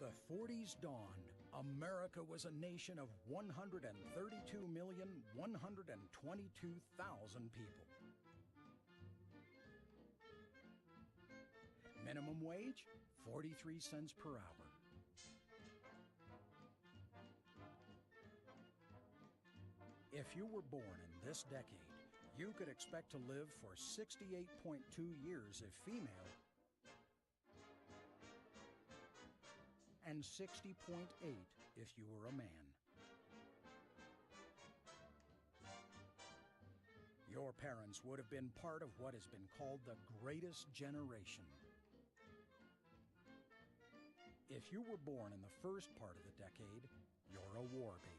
the 40s dawned, America was a nation of 132,122,000 people. Minimum wage, 43 cents per hour. If you were born in this decade, you could expect to live for 68.2 years if female and 60.8 if you were a man. Your parents would have been part of what has been called the greatest generation. If you were born in the first part of the decade, you're a war baby.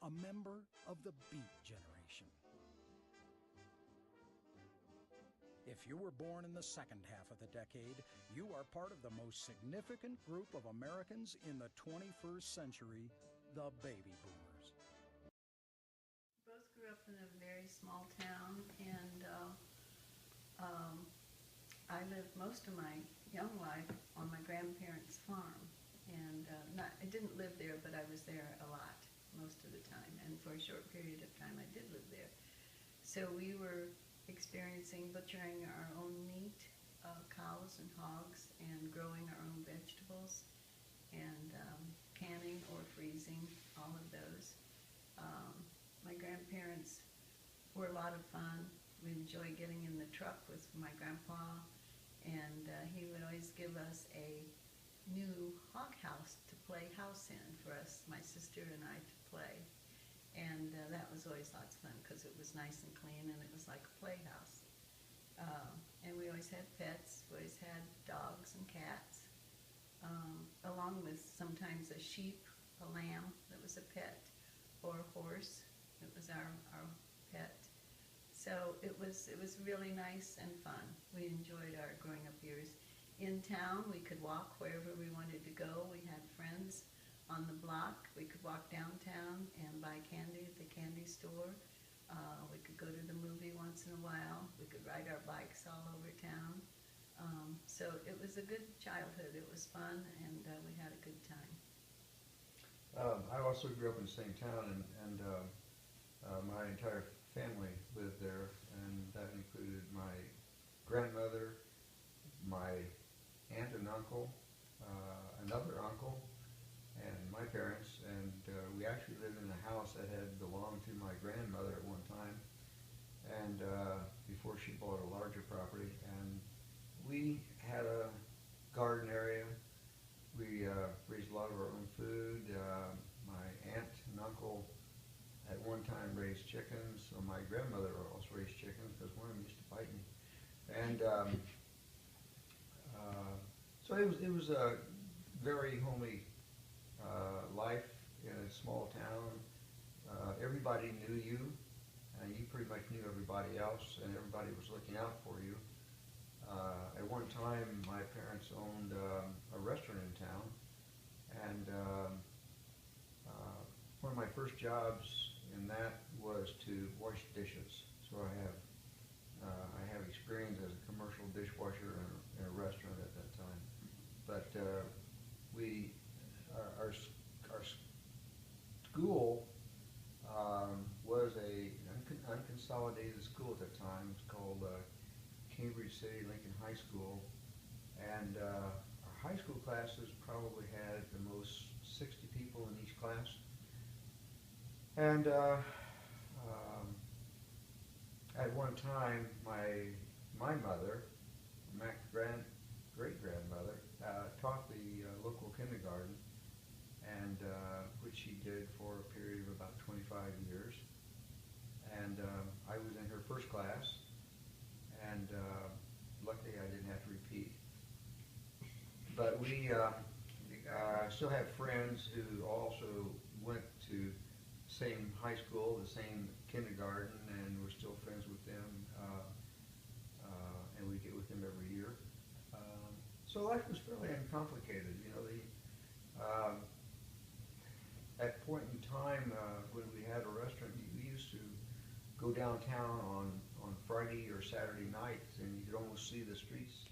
A member of the Beat Generation. If you were born in the second half of the decade, you are part of the most significant group of Americans in the 21st century, the Baby Boomers. We both grew up in a very small town, and I lived most of my young life on my grandparents' farm. And I didn't live there, but I was there a lot, most of the time. And for a short period of time, I did live there. So we were experiencing butchering our own meat, cows and hogs, and growing our own vegetables, and canning or freezing, all of those. My grandparents were a lot of fun. We enjoyed getting in the truck with my grandpa, and he would always give us a new hog house to play house in for us, my sister and I, to play. And that was always lots of fun because it was nice and clean and it was like a playhouse. And we always had pets. We always had dogs and cats, along with sometimes a sheep, a lamb that was a pet, or a horse that was our pet. So it was really nice and fun. We enjoyed our growing up years. In town, we could walk wherever we wanted to go. We had friends on the block. We could walk downtown and buy candy at the candy store. We could go to the movie once in a while. We could ride our bikes all over town. So it was a good childhood. It was fun, and we had a good time. I also grew up in the same town, and my entire family lived there, and that included my grandmother, my aunt and uncle, another uncle, and my parents, and we actually lived in a house that had belonged to my grandmother at one time, and before she bought a larger property. And we had a garden area. We raised a lot of our own food. My aunt and uncle at one time raised chickens, so my grandmother also raised chickens because one of them used to bite me. And so it was a very homely life in a small town. Everybody knew you, and you pretty much knew everybody else, and everybody was looking out for you. At one time, my parents owned a restaurant in town, and one of my first jobs in that was to wash dishes. So I have experience as a commercial dishwasher in a restaurant at that time. But our school was a unconsolidated school at that time. It was called Cambridge City Lincoln High School, and our high school classes probably had the most 60 people in each class. And at one time, my mother, my great-grandmother, taught the local kindergarten, and which she did for a period of about 25 years. And I was in her first class, and luckily I didn't have to repeat. But we still have friends who also went to the same high school, the same kindergarten, and we're still friends with them, and we get with them every year. So life was fairly uncomplicated. You know, at a point in time when we had a restaurant, we used to go downtown on Friday or Saturday nights, and you could almost see the streets